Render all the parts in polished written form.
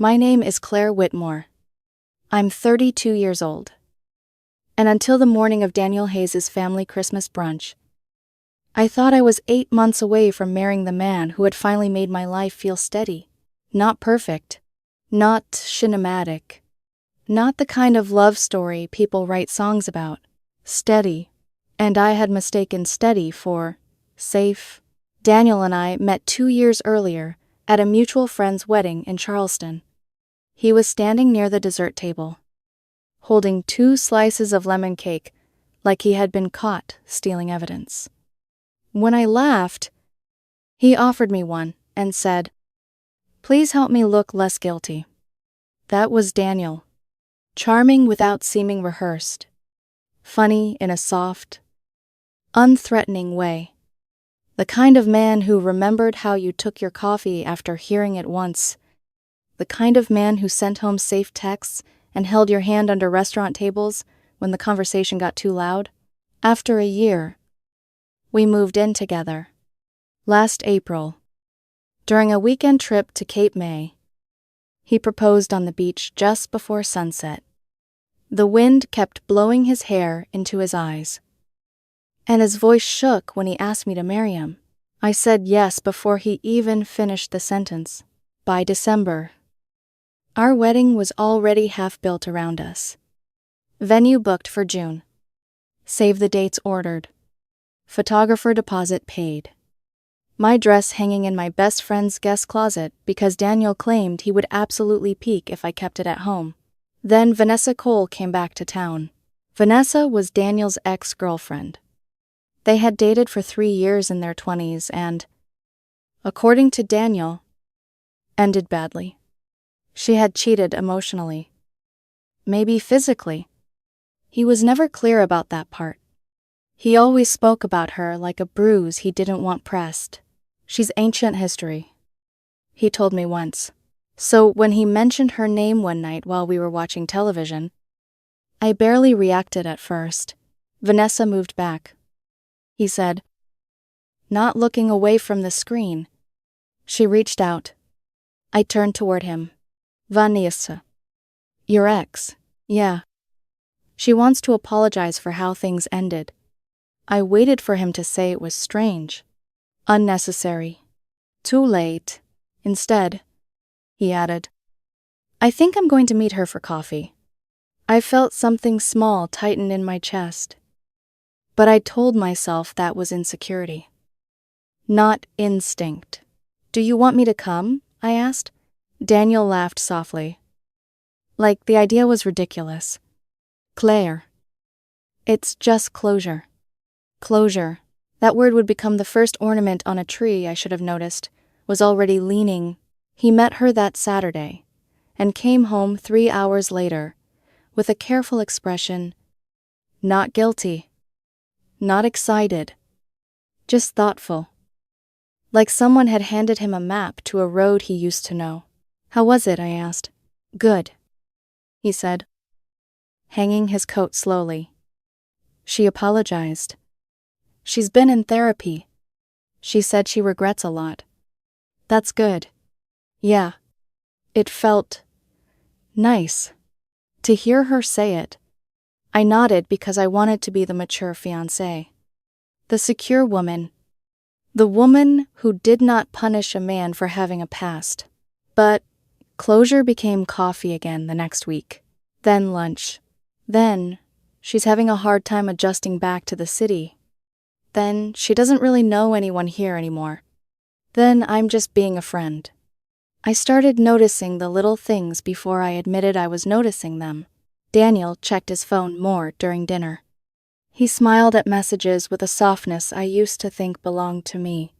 My name is Claire Whitmore. I'm 32 years old. And until the morning of Daniel Hayes' family Christmas brunch, I thought I was 8 months away from marrying the man who had finally made my life feel steady. Not perfect. Not cinematic. Not the kind of love story people write songs about. Steady. And I had mistaken steady for safe. Daniel and I met 2 years earlier at a mutual friend's wedding in Charleston. He was standing near the dessert table, holding 2 slices of lemon cake like he had been caught stealing evidence. When I laughed, he offered me one and said, "Please help me look less guilty." That was Daniel. Charming without seeming rehearsed. Funny in a soft, unthreatening way. The kind of man who remembered how you took your coffee after hearing it once. The kind of man who sent home safe texts and held your hand under restaurant tables when the conversation got too loud. After a year, we moved in together. Last April, during a weekend trip to Cape May, he proposed on the beach just before sunset. The wind kept blowing his hair into his eyes, and his voice shook when he asked me to marry him. I said yes before he even finished the sentence. By December, our wedding was already half built around us. Venue booked for June. Save the dates ordered. Photographer deposit paid. My dress hanging in my best friend's guest closet because Daniel claimed he would absolutely peek if I kept it at home. Then Vanessa Cole came back to town. Vanessa was Daniel's ex-girlfriend. They had dated for 3 years in their 20s and, according to Daniel, ended badly. She had cheated emotionally. Maybe physically. He was never clear about that part. He always spoke about her like a bruise he didn't want pressed. She's ancient history, he told me once. So when he mentioned her name one night while we were watching television, I barely reacted at first. Vanessa moved back. He said, not looking away from the screen. She reached out. I turned toward him. Vanessa. Your ex? Yeah. She wants to apologize for how things ended. I waited for him to say it was strange. Unnecessary. Too late. Instead, he added, I think I'm going to meet her for coffee. I felt something small tighten in my chest. But I told myself that was insecurity. Not instinct. Do you want me to come? I asked. Daniel laughed softly. Like the idea was ridiculous. Claire. It's just closure. Closure. That word would become the first ornament on a tree I should have noticed, was already leaning. He met her that Saturday, and came home 3 hours later, with a careful expression. Not guilty. Not excited. Just thoughtful. Like someone had handed him a map to a road he used to know. How was it? I asked. Good, he said, hanging his coat slowly. She apologized. She's been in therapy. She said she regrets a lot. That's good. Yeah. It felt nice to hear her say it. I nodded because I wanted to be the mature fiancé. The secure woman. The woman who did not punish a man for having a past. But closure became coffee again the next week. Then lunch. Then she's having a hard time adjusting back to the city. Then she doesn't really know anyone here anymore. Then I'm just being a friend. I started noticing the little things before I admitted I was noticing them. Daniel checked his phone more during dinner. He smiled at messages with a softness I used to think belonged to me.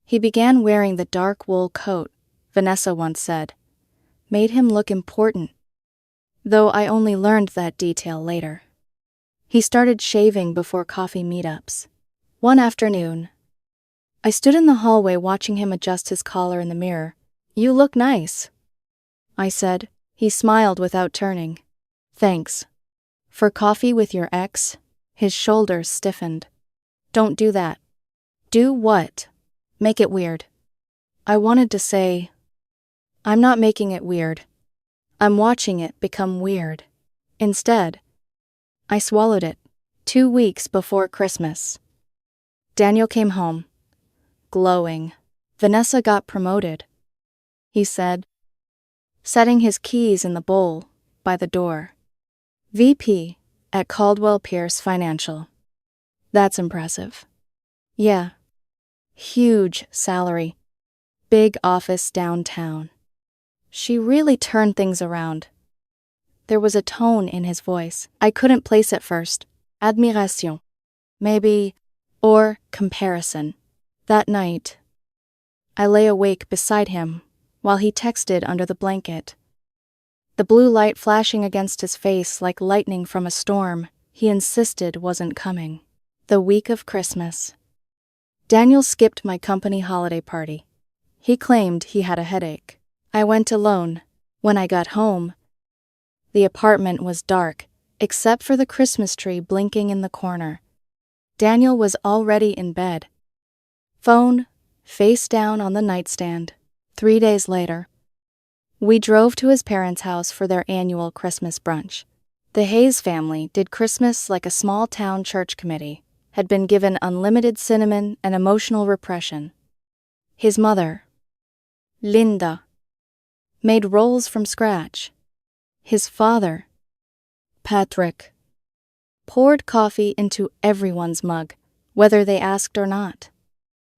He began wearing the dark wool coat, Vanessa once said, made him look important. Though I only learned that detail later. He started shaving before coffee meetups. One afternoon, I stood in the hallway watching him adjust his collar in the mirror. You look nice, I said. He smiled without turning. Thanks. For coffee with your ex? His shoulders stiffened. Don't do that. Do what? Make it weird. I wanted to say, I'm not making it weird. I'm watching it become weird. Instead, I swallowed it. 2 weeks before Christmas. Daniel came home, glowing. Vanessa got promoted, he said, setting his keys in the bowl by the door. VP at Caldwell Pierce Financial. That's impressive. Yeah. Huge salary. Big office downtown. She really turned things around. There was a tone in his voice I couldn't place at first. Admiration. Maybe. Or comparison. That night, I lay awake beside him while he texted under the blanket. The blue light flashing against his face like lightning from a storm he insisted wasn't coming. The week of Christmas. Daniel skipped my company holiday party. He claimed he had a headache. I went alone. When I got home, the apartment was dark, except for the Christmas tree blinking in the corner. Daniel was already in bed. Phone, face down on the nightstand. 3 days later, we drove to his parents' house for their annual Christmas brunch. The Hayes family did Christmas like a small-town church committee, had been given unlimited cinnamon and emotional repression. His mother, Linda, made rolls from scratch. His father, Patrick, poured coffee into everyone's mug, whether they asked or not.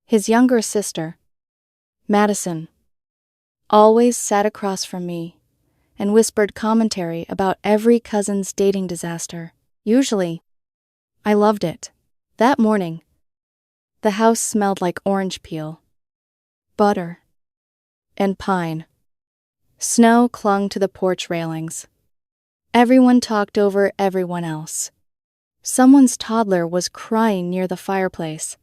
His younger sister, Madison, always sat across from me and whispered commentary about every cousin's dating disaster. Usually, I loved it. That morning, the house smelled like orange peel, butter, and pine. Snow clung to the porch railings. Everyone talked over everyone else. Someone's toddler was crying near the fireplace.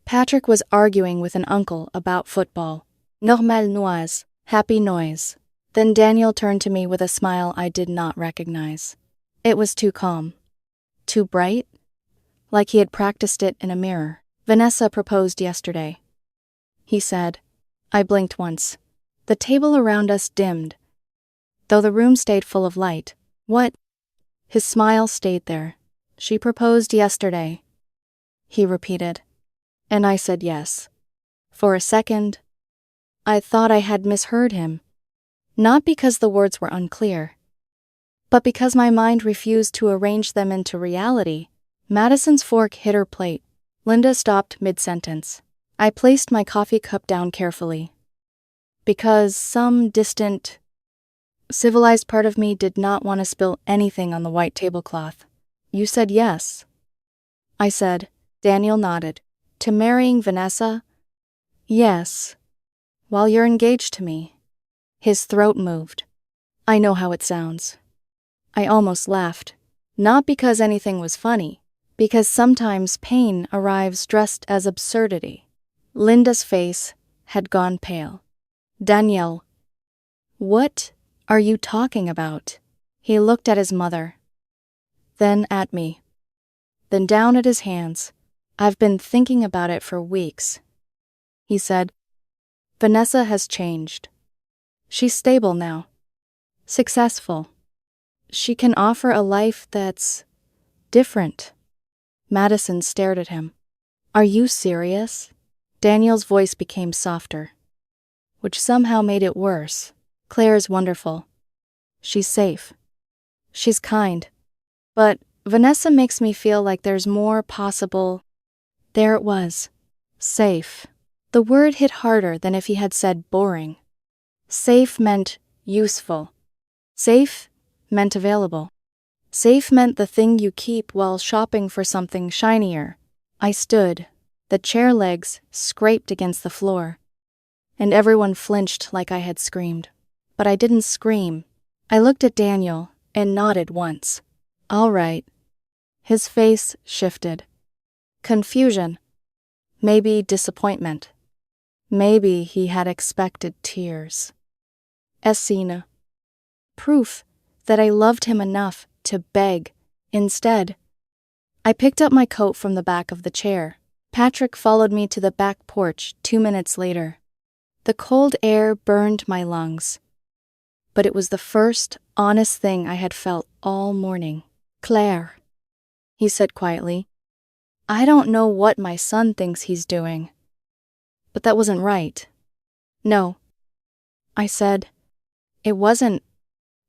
Patrick was arguing with an uncle about football. Normal noise, happy noise. Then Daniel turned to me with a smile I did not recognize. It was too calm. Too bright? Like he had practiced it in a mirror. Vanessa proposed yesterday, he said. I blinked once. The table around us dimmed, though the room stayed full of light. What? His smile stayed there. She proposed yesterday, he repeated. And I said yes. For a second, I thought I had misheard him. Not because the words were unclear, but because my mind refused to arrange them into reality. Madison's fork hit her plate. Linda stopped mid-sentence. I placed my coffee cup down carefully. Because some distant, civilized part of me did not want to spill anything on the white tablecloth. You said yes, I said. Daniel nodded. To marrying Vanessa? Yes. While you're engaged to me. His throat moved. I know how it sounds. I almost laughed. Not because anything was funny, because sometimes pain arrives dressed as absurdity. Linda's face had gone pale. Daniel, what are you talking about? He looked at his mother, then at me, then down at his hands. I've been thinking about it for weeks, he said. Vanessa has changed. She's stable now, successful. She can offer a life that's different. Madison stared at him. Are you serious? Daniel's voice became softer, which somehow made it worse. Claire's wonderful. She's safe. She's kind. But Vanessa makes me feel like there's more possible. There it was. Safe. The word hit harder than if he had said boring. Safe meant useful. Safe meant available. Safe meant the thing you keep while shopping for something shinier. I stood. The chair legs scraped against the floor, and everyone flinched like I had screamed. But I didn't scream. I looked at Daniel and nodded once. All right. His face shifted. Confusion. Maybe disappointment. Maybe he had expected tears. Escena. Proof that I loved him enough to beg. Instead, I picked up my coat from the back of the chair. Patrick followed me to the back porch 2 minutes later. The cold air burned my lungs. But it was the first honest thing I had felt all morning. "Claire," he said quietly, "I don't know what my son thinks he's doing. But that wasn't right." "No," I said. "It wasn't.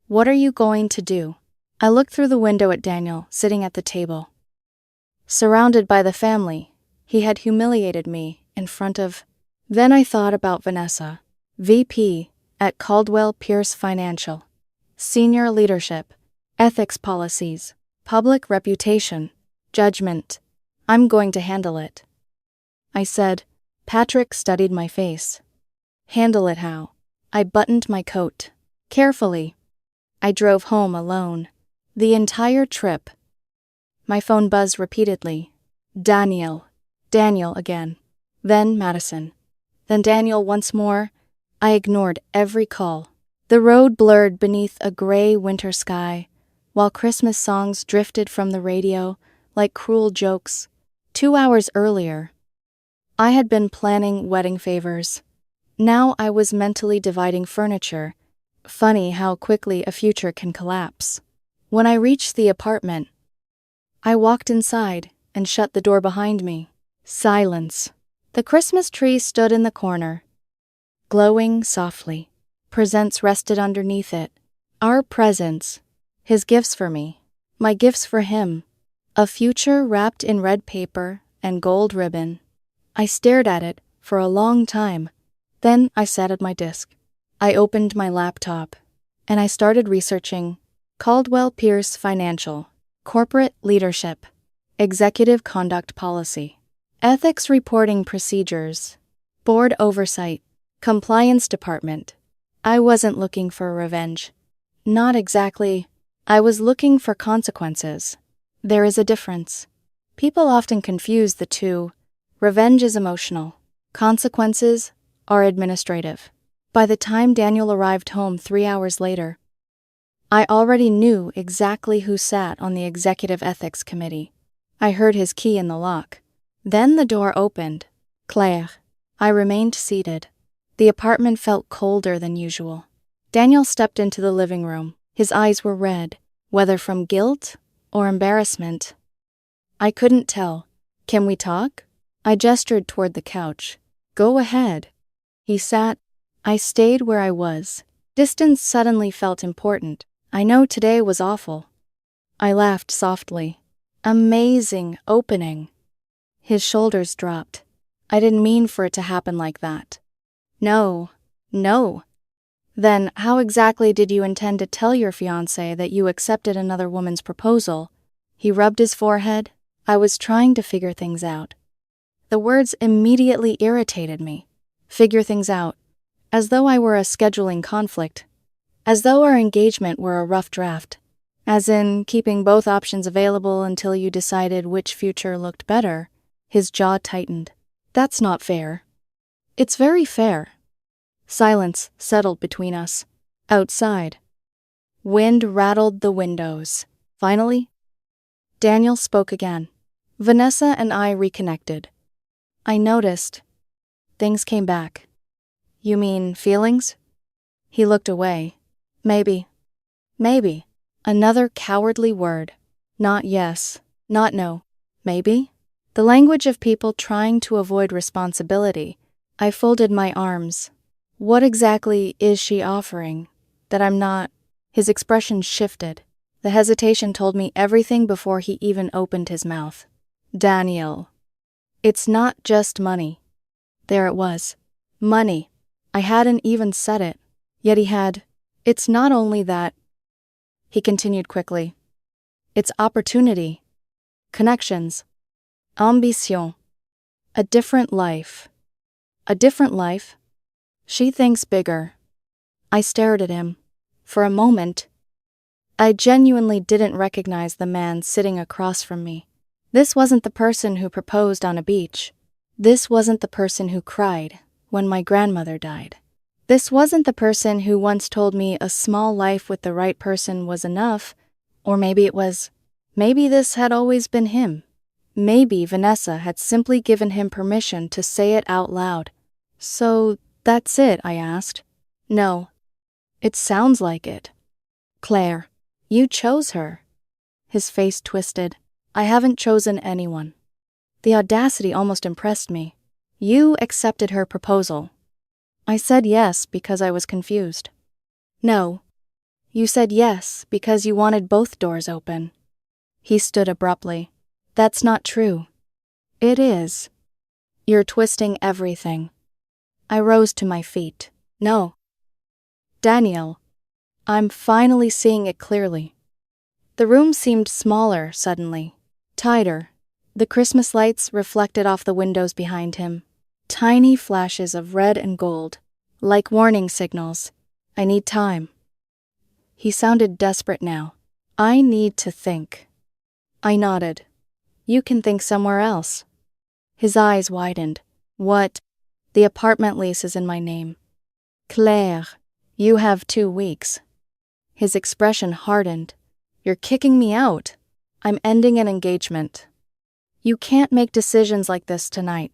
What are you going to do?" I looked through the window at Daniel, sitting at the table. Surrounded by the family, he had humiliated me in front of... Then I thought about Vanessa, VP at Caldwell Pierce Financial. Senior leadership, ethics policies, public reputation, judgment. I'm going to handle it. I said. Patrick studied my face. Handle it how? I buttoned my coat. Carefully. I drove home alone. The entire trip. My phone buzzed repeatedly. Daniel again. Then Madison. Then Daniel once more. I ignored every call. The road blurred beneath a gray winter sky, while Christmas songs drifted from the radio like cruel jokes. 2 hours earlier, I had been planning wedding favors. Now I was mentally dividing furniture. Funny how quickly a future can collapse. When I reached the apartment, I walked inside and shut the door behind me. Silence. The Christmas tree stood in the corner, glowing softly. Presents rested underneath it. Our presents. His gifts for me. My gifts for him. A future wrapped in red paper and gold ribbon. I stared at it for a long time. Then I sat at my desk. I opened my laptop, and I started researching Caldwell Pierce Financial, corporate leadership, executive conduct policy, ethics reporting procedures, board oversight, compliance department. I wasn't looking for revenge. Not exactly. I was looking for consequences. There is a difference. People often confuse the two. Revenge is emotional. Consequences are administrative. By the time Daniel arrived home 3 hours later, I already knew exactly who sat on the executive ethics committee. I heard his key in the lock. Then the door opened. Claire. I remained seated. The apartment felt colder than usual. Daniel stepped into the living room. His eyes were red, whether from guilt or embarrassment. I couldn't tell. Can we talk? I gestured toward the couch. Go ahead. He sat. I stayed where I was. Distance suddenly felt important. I know today was awful. I laughed softly. Amazing opening. His shoulders dropped. I didn't mean for it to happen like that. No. Then how exactly did you intend to tell your fiancé that you accepted another woman's proposal? He rubbed his forehead. I was trying to figure things out. The words immediately irritated me. Figure things out. As though I were a scheduling conflict. As though our engagement were a rough draft. As in, keeping both options available until you decided which future looked better. His jaw tightened. That's not fair. It's very fair. Silence settled between us. Outside. Wind rattled the windows. Finally, Daniel spoke again. Vanessa and I reconnected. I noticed. Things came back. You mean feelings? He looked away. Maybe. Another cowardly word. Not yes, not no. Maybe? The language of people trying to avoid responsibility. I folded my arms. What exactly is she offering? That I'm not... His expression shifted. The hesitation told me everything before he even opened his mouth. Daniel. It's not just money. There it was. Money. I hadn't even said it. Yet he had. It's not only that. He continued quickly. It's opportunity. Connections. Ambition. A different life. A different life? She thinks bigger. I stared at him. For a moment, I genuinely didn't recognize the man sitting across from me. This wasn't the person who proposed on a beach. This wasn't the person who cried when my grandmother died. This wasn't the person who once told me a small life with the right person was enough, or maybe it was. Maybe this had always been him. Maybe Vanessa had simply given him permission to say it out loud. So That's it, I asked. No. It sounds like it. Claire, you chose her. His face twisted. I haven't chosen anyone. The audacity almost impressed me. You accepted her proposal. I said yes because I was confused. No. You said yes because you wanted both doors open. He stood abruptly. That's not true. It is. You're twisting everything. I rose to my feet. No. Daniel. I'm finally seeing it clearly. The room seemed smaller suddenly, tighter. The Christmas lights reflected off the windows behind him. Tiny flashes of red and gold, like warning signals. I need time. He sounded desperate now. I need to think. I nodded. You can think somewhere else. His eyes widened. What? The apartment lease is in my name. Claire, you have 2 weeks. His expression hardened. You're kicking me out. I'm ending an engagement. You can't make decisions like this tonight.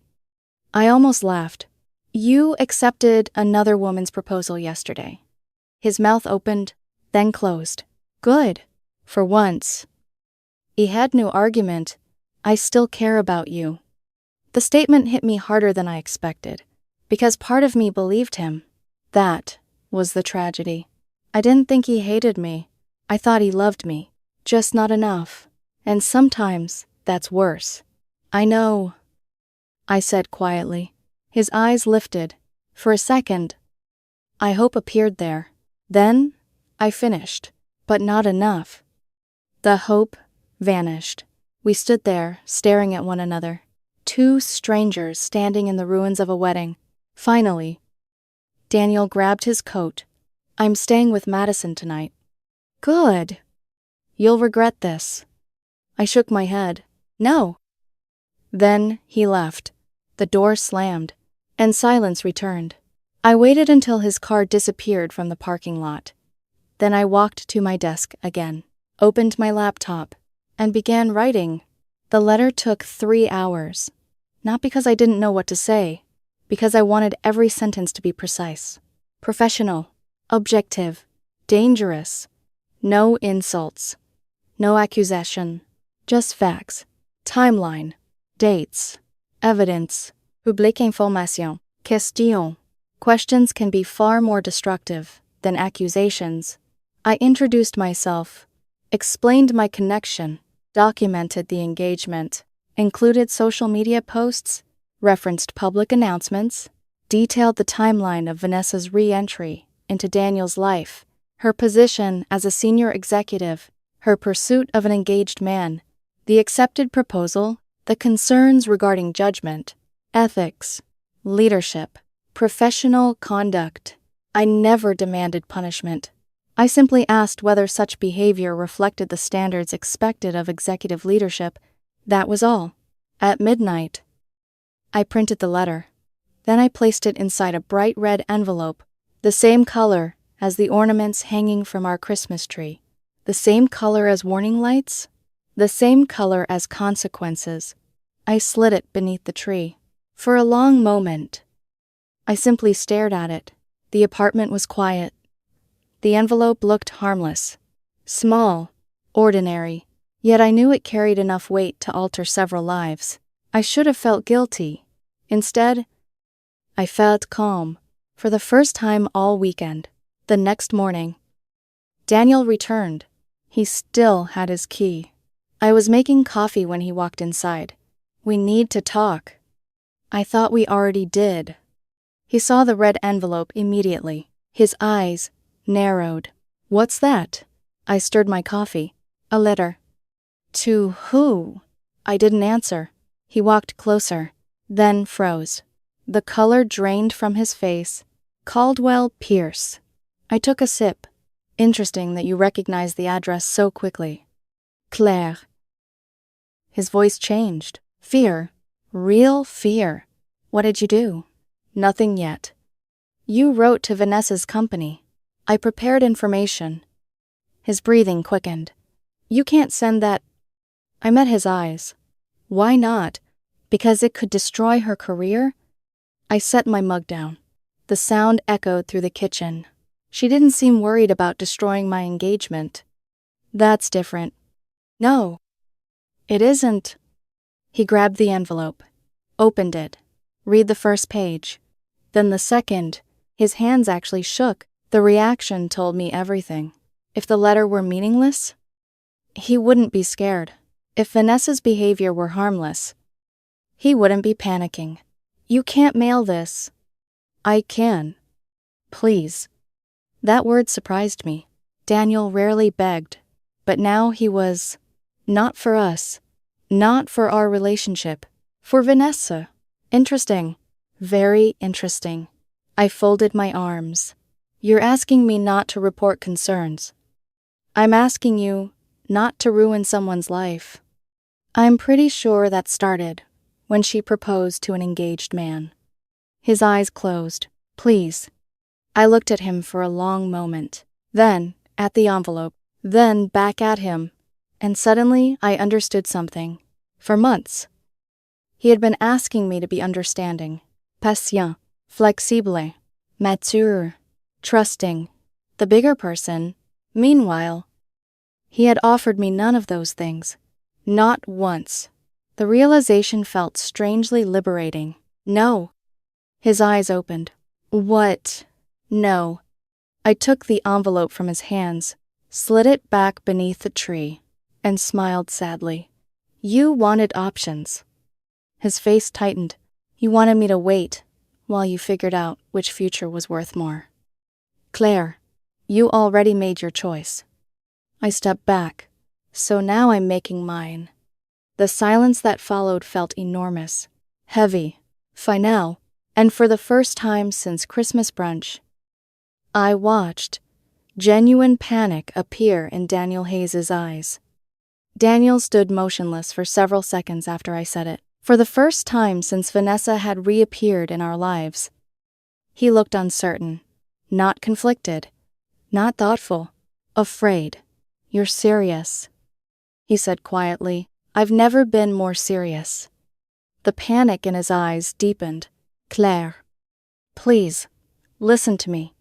I almost laughed. You accepted another woman's proposal yesterday. His mouth opened, then closed. Good. For once. He had no argument. I still care about you. The statement hit me harder than I expected, because part of me believed him. That was the tragedy. I didn't think he hated me. I thought he loved me, just not enough. And sometimes that's worse. I know, I said quietly. His eyes lifted. For a second, I hope appeared there. Then, I finished, but not enough. The hope vanished. We stood there, staring at one another. 2 strangers standing in the ruins of a wedding. Finally, Daniel grabbed his coat. I'm staying with Madison tonight. Good. You'll regret this. I shook my head. No. Then he left. The door slammed, and silence returned. I waited until his car disappeared from the parking lot. Then I walked to my desk again, opened my laptop, and began writing. The letter took 3 hours. Not because I didn't know what to say, because I wanted every sentence to be precise. Professional, objective, dangerous. No insults, no accusation, just facts, timeline, dates, evidence, publique information, question. Questions can be far more destructive than accusations. I introduced myself, explained my connection, documented the engagement, included social media posts, referenced public announcements, detailed the timeline of Vanessa's re-entry into Daniel's life, her position as a senior executive, her pursuit of an engaged man, the accepted proposal, the concerns regarding judgment, ethics, leadership, professional conduct. I never demanded punishment. I simply asked whether such behavior reflected the standards expected of executive leadership. That was all. At midnight, I printed the letter. Then I placed it inside a bright red envelope, the same color as the ornaments hanging from our Christmas tree, the same color as warning lights, the same color as consequences. I slid it beneath the tree. For a long moment, I simply stared at it. The apartment was quiet. The envelope looked harmless, small, ordinary, yet I knew it carried enough weight to alter several lives. I should have felt guilty. Instead, I felt calm, for the first time all weekend. The next morning, Daniel returned. He still had his key. I was making coffee when he walked inside. We need to talk. I thought we already did. He saw the red envelope immediately. His eyes narrowed. What's that? I stirred my coffee. A letter. To who? I didn't answer. He walked closer, then froze. The color drained from his face. Caldwell Pierce. I took a sip. Interesting that you recognize the address so quickly. Claire. His voice changed. Fear. Real fear. What did you do? Nothing yet. You wrote to Vanessa's company. I prepared information. His breathing quickened. You can't send that. I met his eyes. Why not? Because it could destroy her career? I set my mug down. The sound echoed through the kitchen. She didn't seem worried about destroying my engagement. That's different. No, it isn't. He grabbed the envelope, opened it, read the first page, then the second. His hands actually shook. The reaction told me everything. If the letter were meaningless, he wouldn't be scared. If Vanessa's behavior were harmless, he wouldn't be panicking. You can't mail this. I can. Please. That word surprised me. Daniel rarely begged, but now he was. Not for us. Not for our relationship. For Vanessa. Interesting. Very interesting. I folded my arms. You're asking me not to report concerns. I'm asking you not to ruin someone's life. I'm pretty sure that started when she proposed to an engaged man. His eyes closed. Please. I looked at him for a long moment, then at the envelope, then back at him, and suddenly I understood something. For months, he had been asking me to be understanding, patient, flexible, mature, trusting, the bigger person. Meanwhile, he had offered me none of those things. Not once. The realization felt strangely liberating. No. His eyes opened. What? No. I took the envelope from his hands, slid it back beneath the tree, and smiled sadly. You wanted options. His face tightened. You wanted me to wait while you figured out which future was worth more. Claire, you already made your choice. I stepped back. So now I'm making mine. The silence that followed felt enormous, heavy, final, and for the first time since Christmas brunch, I watched genuine panic appear in Daniel Hayes' eyes. Daniel stood motionless for several seconds after I said it. For the first time since Vanessa had reappeared in our lives, he looked uncertain, not conflicted, not thoughtful, afraid. You're serious, he said quietly. I've never been more serious. The panic in his eyes deepened. Claire, please, listen to me.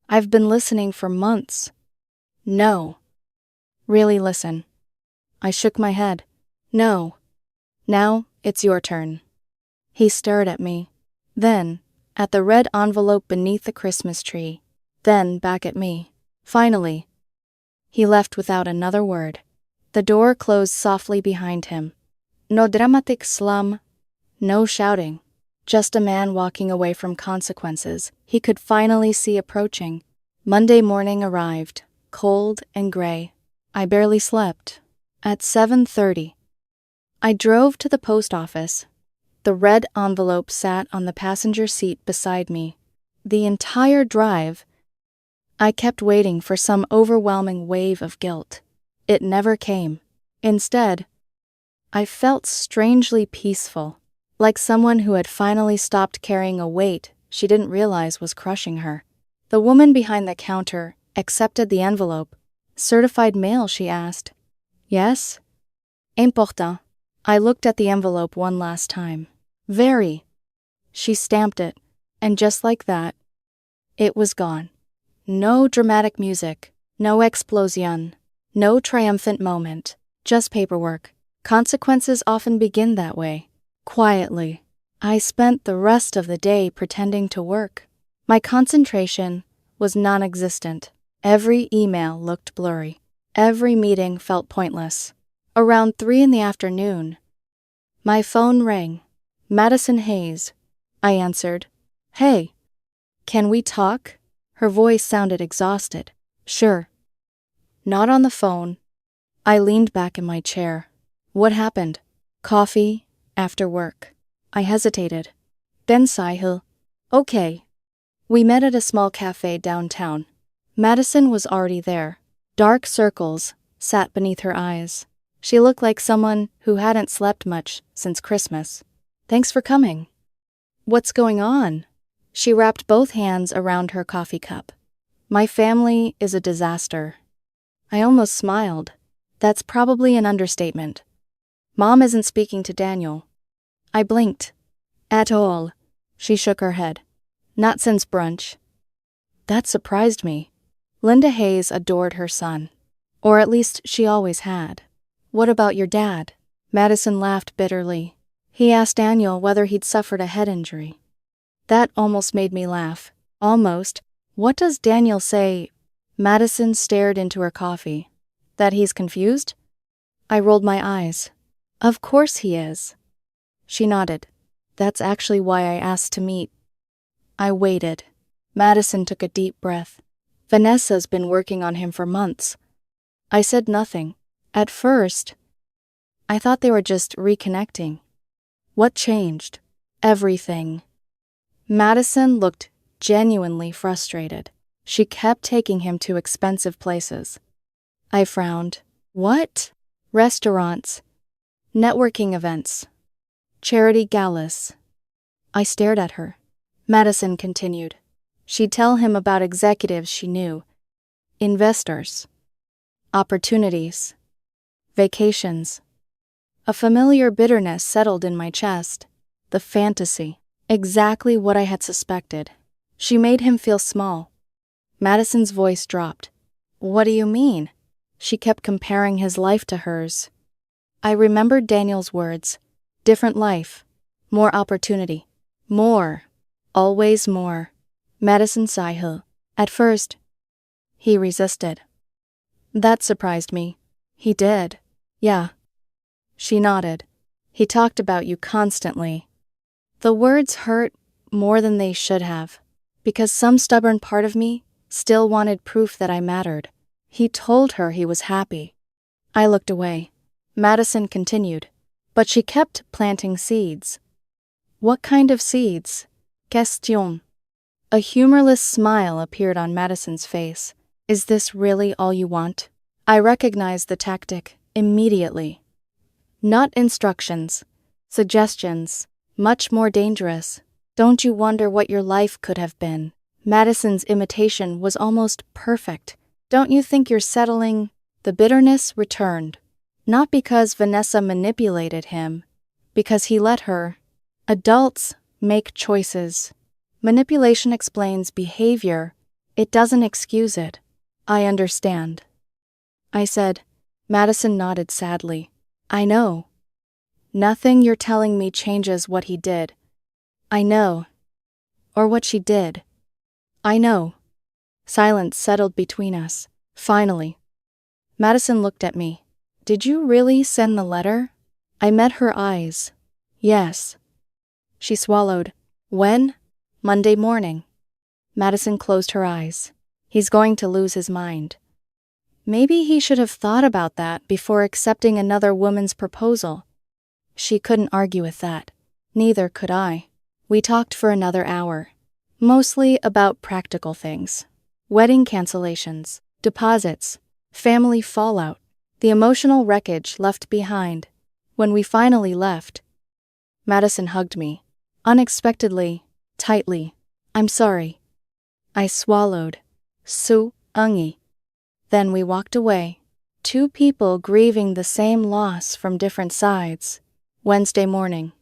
I've been listening for months. No. Really listen. I shook my head. No. Now it's your turn. He stared at me, then at the red envelope beneath the Christmas tree, then back at me. Finally, he left without another word. The door closed softly behind him. No dramatic slam, no shouting, just a man walking away from consequences he could finally see approaching. Monday morning arrived, cold and gray. I barely slept. At 7:30, I drove to the post office. The red envelope sat on the passenger seat beside me. The entire drive, I kept waiting for some overwhelming wave of guilt. It never came. Instead, I felt strangely peaceful, like someone who had finally stopped carrying a weight she didn't realize was crushing her. The woman behind the counter accepted the envelope. Certified mail, she asked. Yes? Important. I looked at the envelope one last time. Very. She stamped it, and just like that, it was gone. No dramatic music, no explosion. No triumphant moment, just paperwork. Consequences often begin that way, quietly. I spent the rest of the day pretending to work. My concentration was non-existent. Every email looked blurry. Every meeting felt pointless. Around 3 in the afternoon, my phone rang. Madison Hayes. I answered. Hey, can we talk? Her voice sounded exhausted. Sure. Not on the phone. I leaned back in my chair. What happened? Coffee, after work. I hesitated. Then Sahil. Okay. We met at a small cafe downtown. Madison was already there. Dark circles sat beneath her eyes. She looked like someone who hadn't slept much since Christmas. Thanks for coming. What's going on? She wrapped both hands around her coffee cup. My family is a disaster. I almost smiled. That's probably an understatement. Mom isn't speaking to Daniel. I blinked. At all. She shook her head. Not since brunch. That surprised me. Linda Hayes adored her son. Or at least she always had. What about your dad? Madison laughed bitterly. He asked Daniel whether he'd suffered a head injury. That almost made me laugh. Almost. What does Daniel say? Madison stared into her coffee. That he's confused? I rolled my eyes. Of course he is. She nodded. That's actually why I asked to meet. I waited. Madison took a deep breath. Vanessa's been working on him for months. I said nothing. At first, I thought they were just reconnecting. What changed? Everything. Madison looked genuinely frustrated. She kept taking him to expensive places. I frowned. What? Restaurants. Networking events. Charity galas. I stared at her. Madison continued. She'd tell him about executives she knew. Investors. Opportunities. Vacations. A familiar bitterness settled in my chest. The fantasy. Exactly what I had suspected. She made him feel small. Madison's voice dropped. What do you mean? She kept comparing his life to hers. I remembered Daniel's words. Different life. More opportunity. More. Always more. Madison sighed. At first, he resisted. That surprised me. He did. Yeah. She nodded. He talked about you constantly. The words hurt more than they should have, because some stubborn part of me still wanted proof that I mattered. He told her he was happy. I looked away. Madison continued, but she kept planting seeds. What kind of seeds? Question. A humorless smile appeared on Madison's face. Is this really all you want? I recognized the tactic immediately. Not instructions, suggestions, much more dangerous. Don't you wonder what your life could have been? Madison's imitation was almost perfect. Don't you think you're settling? The bitterness returned. Not because Vanessa manipulated him, because he let her. Adults make choices. Manipulation explains behavior. It doesn't excuse it. I understand. I said. Madison nodded sadly. I know. Nothing you're telling me changes what he did. I know. Or what she did. I know. Silence settled between us. Finally. Madison looked at me. Did you really send the letter? I met her eyes. Yes. She swallowed. When? Monday morning. Madison closed her eyes. He's going to lose his mind. Maybe he should have thought about that before accepting another woman's proposal. She couldn't argue with that. Neither could I. We talked for another hour. Mostly about practical things. Wedding cancellations, deposits, family fallout, the emotional wreckage left behind. When we finally left, Madison hugged me. Unexpectedly, tightly. I'm sorry. I swallowed. Ungi. Then we walked away. Two people grieving the same loss from different sides. Wednesday morning.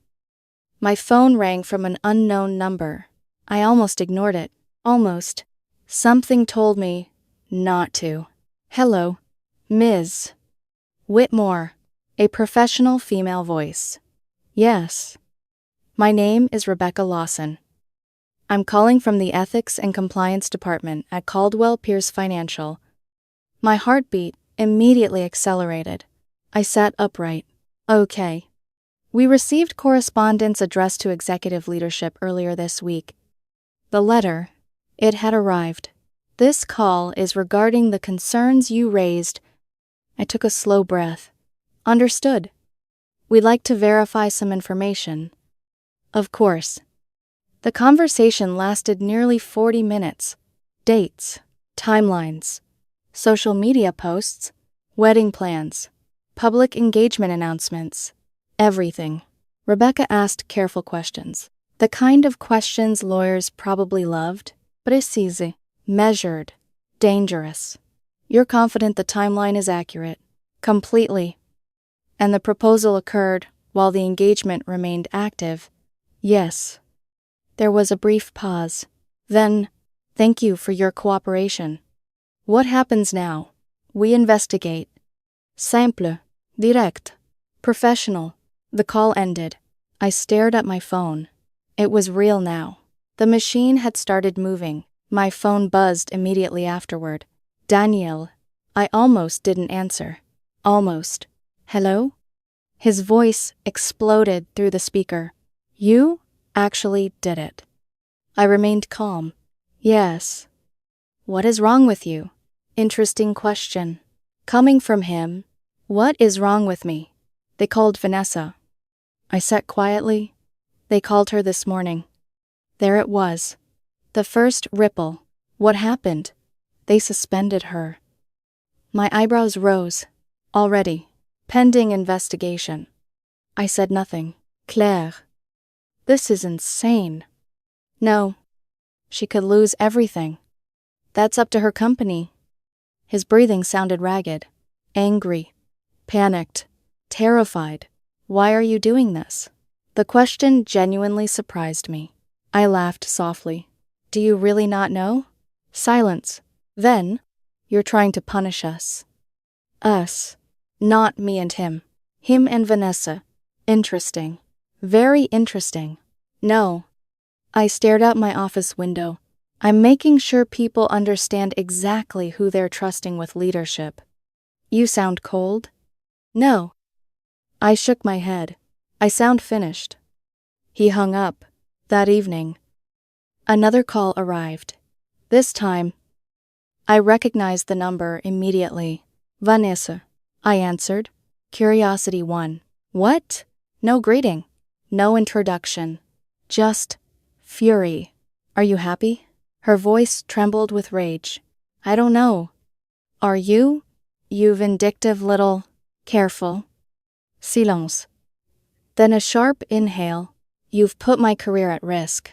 My phone rang from an unknown number. I almost ignored it. Almost. Something told me not to. Hello, Ms. Whitmore. A professional female voice. Yes. My name is Rebecca Lawson. I'm calling from the Ethics and Compliance Department at Caldwell Pierce Financial. My heartbeat immediately accelerated. I sat upright. Okay. We received correspondence addressed to executive leadership earlier this week. The letter, it had arrived. This call is regarding the concerns you raised. I took a slow breath. Understood. We'd like to verify some information. Of course. The conversation lasted nearly 40 minutes. Dates, timelines, social media posts, wedding plans, public engagement announcements, everything. Rebecca asked careful questions. The kind of questions lawyers probably loved. Precise, measured, dangerous. You're confident the timeline is accurate. Completely. And the proposal occurred while the engagement remained active. Yes. There was a brief pause. Then, thank you for your cooperation. What happens now? We investigate. Simple. Direct. Professional. The call ended. I stared at my phone. It was real now. The machine had started moving. My phone buzzed immediately afterward. Daniel. I almost didn't answer. Almost. Hello? His voice exploded through the speaker. You actually did it. I remained calm. Yes. What is wrong with you? Interesting question. Coming from him. What is wrong with me? They called Vanessa. I sat quietly. They called her this morning. There it was. The first ripple. What happened? They suspended her. My eyebrows rose. Already. Pending investigation. I said nothing. Claire. This is insane. No. She could lose everything. That's up to her company. His breathing sounded ragged. Angry. Panicked. Terrified. Why are you doing this? The question genuinely surprised me. I laughed softly. Do you really not know? Silence. Then, you're trying to punish us. Us. Not me and him. Him and Vanessa. Interesting. Very interesting. No. I stared out my office window. I'm making sure people understand exactly who they're trusting with leadership. You sound cold? No. I shook my head. I sound finished. He hung up. That evening. Another call arrived. This time, I recognized the number immediately. Vanessa. I answered. Curiosity won. What? No greeting. No introduction. Just fury. Are you happy? Her voice trembled with rage. I don't know. Are you? You vindictive little... Careful. Silence. Then a sharp inhale. You've put my career at risk.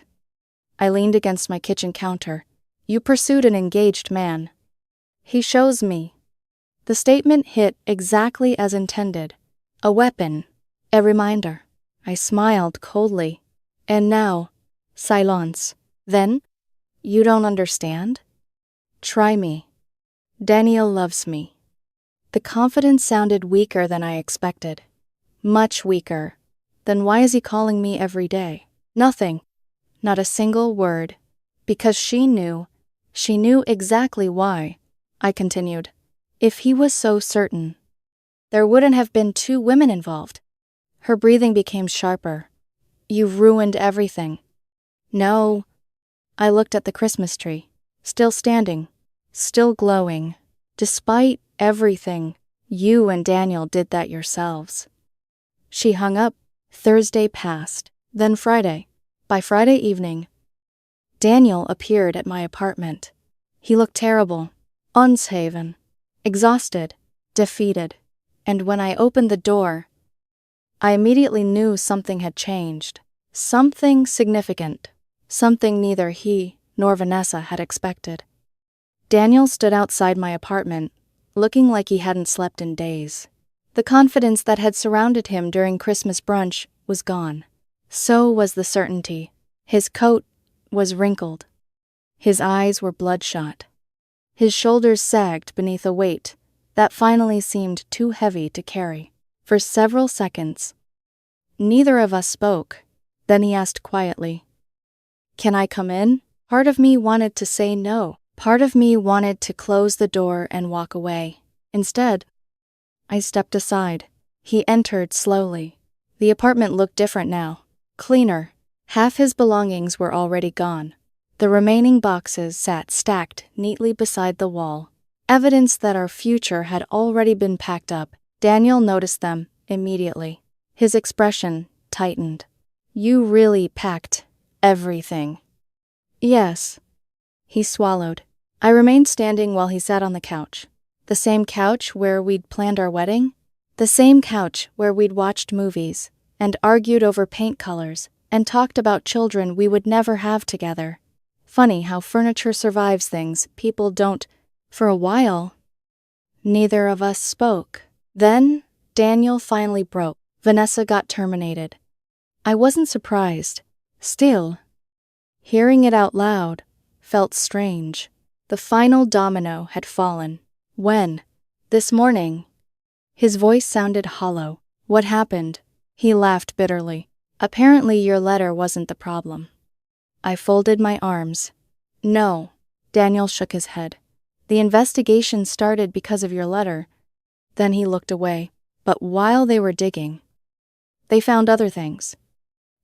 I leaned against my kitchen counter. You pursued an engaged man. He shows me. The statement hit exactly as intended. A weapon. A reminder. I smiled coldly. And now, silence. Then, you don't understand? Try me. Daniel loves me. The confidence sounded weaker than I expected. Much weaker. Then why is he calling me every day? Nothing. Not a single word. Because she knew exactly why. I continued. If he was so certain, there wouldn't have been 2 women involved. Her breathing became sharper. You've ruined everything. No. I looked at the Christmas tree. Still standing. Still glowing. Despite everything, you and Daniel did that yourselves. She hung up. Thursday passed. Then Friday. By Friday evening, Daniel appeared at my apartment. He looked terrible. Unshaven. Exhausted. Defeated. And when I opened the door, I immediately knew something had changed. Something significant. Something neither he nor Vanessa had expected. Daniel stood outside my apartment, looking like he hadn't slept in days. The confidence that had surrounded him during Christmas brunch was gone. So was the certainty. His coat was wrinkled. His eyes were bloodshot. His shoulders sagged beneath a weight that finally seemed too heavy to carry. For several seconds, neither of us spoke. Then he asked quietly, "Can I come in?" Part of me wanted to say no. Part of me wanted to close the door and walk away. Instead, I stepped aside. He entered slowly. The apartment looked different now. Cleaner. Half his belongings were already gone. The remaining boxes sat stacked neatly beside the wall. Evidence that our future had already been packed up. Daniel noticed them immediately. His expression tightened. You really packed everything. Yes. He swallowed. I remained standing while he sat on the couch. The same couch where we'd planned our wedding? The same couch where we'd watched movies, and argued over paint colors, and talked about children we would never have together. Funny how furniture survives things people don't. For a while, neither of us spoke. Then, Daniel finally broke. Vanessa got terminated. I wasn't surprised. Still, hearing it out loud, felt strange. The final domino had fallen. When? This morning. His voice sounded hollow. What happened? He laughed bitterly. Apparently your letter wasn't the problem. I folded my arms. No. Daniel shook his head. The investigation started because of your letter. Then he looked away. But while they were digging, they found other things.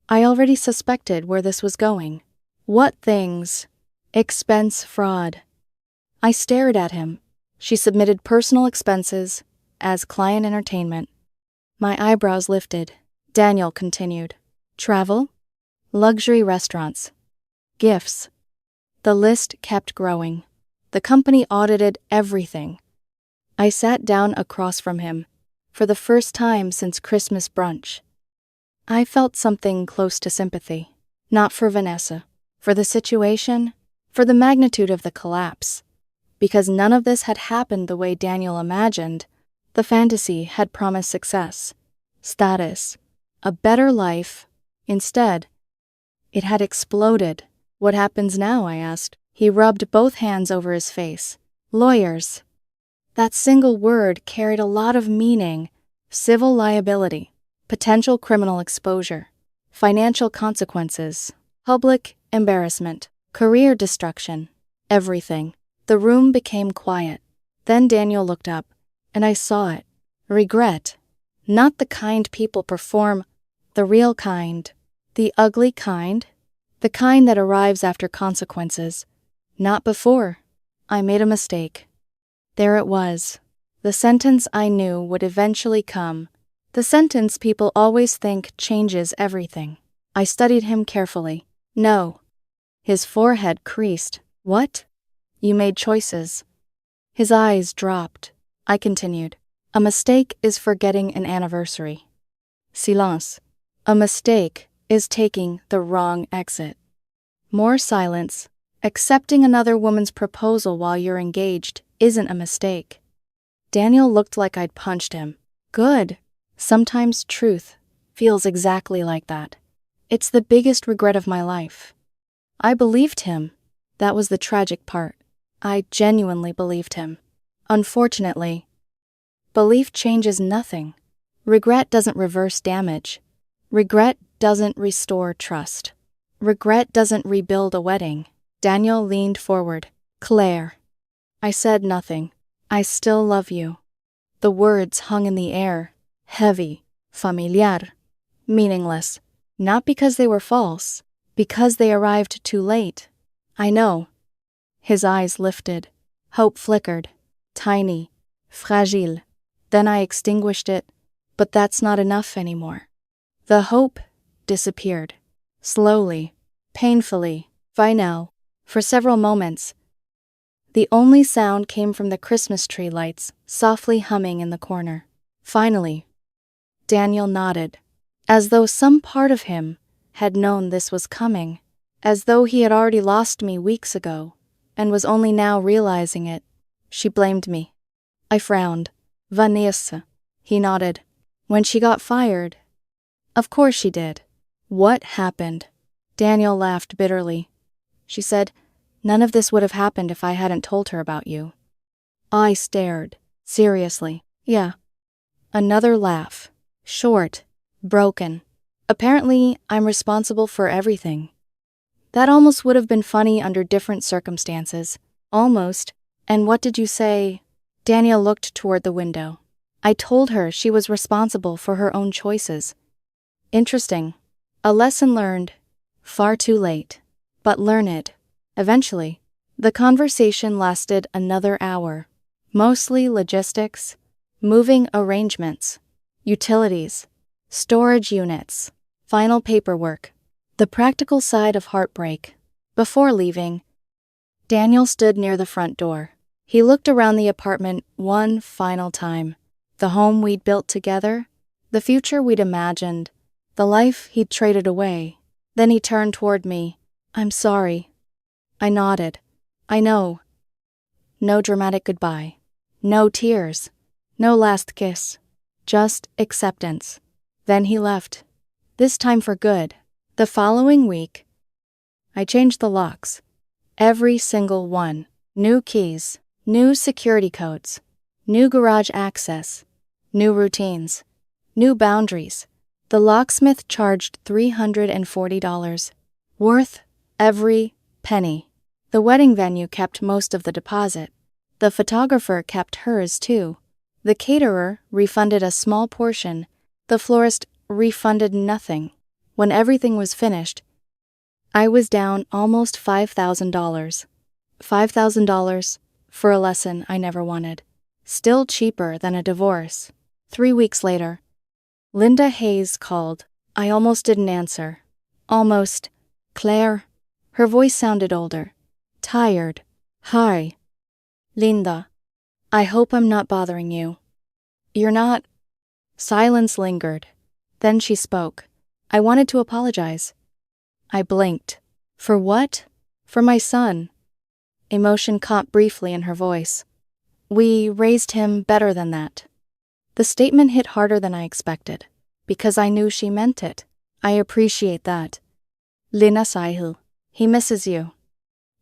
I already suspected where this was going. What things? Expense fraud. I stared at him. She submitted personal expenses as client entertainment. My eyebrows lifted. Daniel continued. Travel? Luxury restaurants. Gifts. The list kept growing. The company audited everything. I sat down across from him, for the first time since Christmas brunch. I felt something close to sympathy. Not for Vanessa, for the situation, for the magnitude of the collapse. Because none of this had happened the way Daniel imagined. The fantasy had promised success, status, a better life. Instead, it had exploded. What happens now? I asked. He rubbed both hands over his face. Lawyers. That single word carried a lot of meaning. Civil liability, potential criminal exposure, financial consequences, public embarrassment, career destruction, everything. The room became quiet. Then Daniel looked up, and I saw it. Regret. Not the kind people perform, the real kind. The ugly kind. The kind that arrives after consequences. Not before. I made a mistake. There it was. The sentence I knew would eventually come. The sentence people always think changes everything. I studied him carefully. No. His forehead creased. What? You made choices. His eyes dropped. I continued. A mistake is forgetting an anniversary. Silence. A mistake is taking the wrong exit. More silence. Accepting another woman's proposal while you're engaged isn't a mistake. Daniel looked like I'd punched him. Good. Sometimes truth feels exactly like that. It's the biggest regret of my life. I believed him. That was the tragic part. I genuinely believed him. Unfortunately, belief changes nothing. Regret doesn't reverse damage. Regret doesn't restore trust. Regret doesn't rebuild a wedding. Daniel leaned forward. Claire. I said nothing. I still love you. The words hung in the air, heavy, familiar, meaningless. Not because they were false, because they arrived too late. I know. His eyes lifted. Hope flickered. Tiny. Fragile. Then I extinguished it, but that's not enough anymore. The hope disappeared. Slowly. Painfully. Finally. For several moments. The only sound came from the Christmas tree lights, softly humming in the corner. Finally. Daniel nodded. As though some part of him had known this was coming. As though he had already lost me weeks ago, and was only now realizing it. She blamed me. I frowned. Vanessa. He nodded. When she got fired. Of course she did. What happened? Daniel laughed bitterly. She said, none of this would have happened if I hadn't told her about you. I stared. Seriously. Yeah. Another laugh. Short. Broken. Apparently, I'm responsible for everything. That almost would have been funny under different circumstances. Almost. And what did you say? Daniel looked toward the window. I told her she was responsible for her own choices. Interesting. A lesson learned. Far too late. But learned. Eventually. The conversation lasted another hour. Mostly logistics, moving arrangements, utilities, storage units, final paperwork, the practical side of heartbreak. Before leaving, Daniel stood near the front door. He looked around the apartment one final time. The home we'd built together, the future we'd imagined, the life he'd traded away. Then he turned toward me. I'm sorry. I nodded. I know. No dramatic goodbye. No tears. No last kiss. Just acceptance. Then he left. This time for good. The following week, I changed the locks. Every single one. New keys, new security codes, new garage access, new routines, new boundaries. The locksmith charged $340. Worth every penny. The wedding venue kept most of the deposit. The photographer kept hers too. The caterer refunded a small portion. The florist refunded nothing. When everything was finished, I was down almost $5,000. $5,000 for a lesson I never wanted. Still cheaper than a divorce. 3 weeks later, Linda Hayes called. I almost didn't answer. Almost. Claire. Her voice sounded older. Tired. Hi. Linda. I hope I'm not bothering you. You're not. Silence lingered. Then she spoke. I wanted to apologize. I blinked. For what? For my son. Emotion caught briefly in her voice. We raised him better than that. The statement hit harder than I expected, because I knew she meant it. I appreciate that. Lina Sahil. He misses you.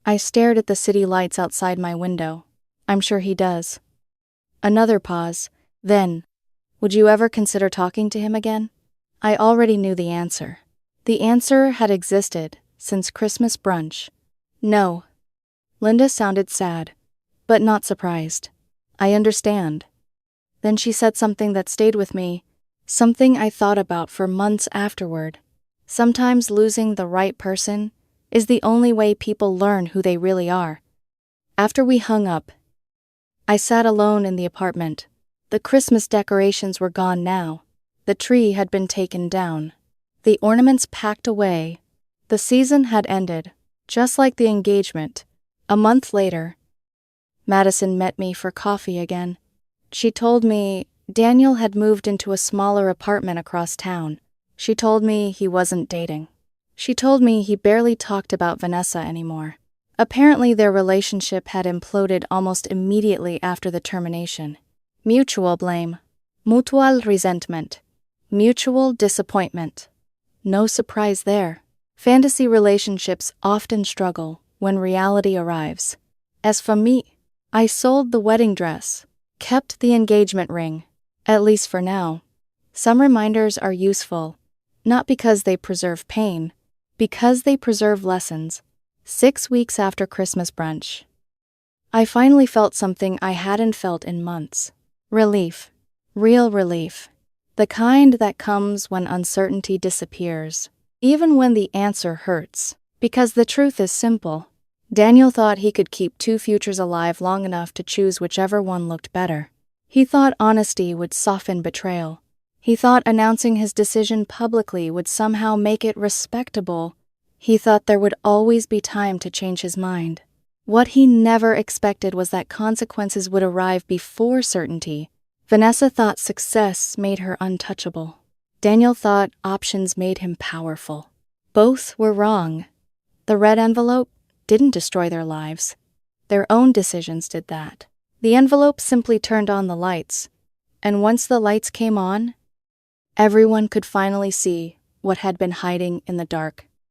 I stared at the city lights outside my window. I'm sure he does. Another pause. Then, would you ever consider talking to him again? I already knew the answer. The answer had existed since Christmas brunch. No. Linda sounded sad, but not surprised. I understand. Then she said something that stayed with me, something I thought about for months afterward. Sometimes losing the right person is the only way people learn who they really are. After we hung up, I sat alone in the apartment. The Christmas decorations were gone now. The tree had been taken down. The ornaments packed away. The season had ended, just like the engagement. A month later, Madison met me for coffee again. She told me Daniel had moved into a smaller apartment across town. She told me he wasn't dating. She told me he barely talked about Vanessa anymore. Apparently their relationship had imploded almost immediately after the termination. Mutual blame. Mutual resentment. Mutual disappointment. No surprise there. Fantasy relationships often struggle when reality arrives. As for me, I sold the wedding dress, kept the engagement ring, at least for now. Some reminders are useful, not because they preserve pain, because they preserve lessons. 6 weeks after Christmas brunch, I finally felt something I hadn't felt in months. Relief. Real relief. The kind that comes when uncertainty disappears, even when the answer hurts. Because the truth is simple. Daniel thought he could keep 2 futures alive long enough to choose whichever one looked better. He thought honesty would soften betrayal. He thought announcing his decision publicly would somehow make it respectable. He thought there would always be time to change his mind. What he never expected was that consequences would arrive before certainty. Vanessa thought success made her untouchable. Daniel thought options made him powerful. Both were wrong. The red envelope didn't destroy their lives. Their own decisions did that. The envelope simply turned on the lights. And once the lights came on, everyone could finally see what had been hiding in the dark.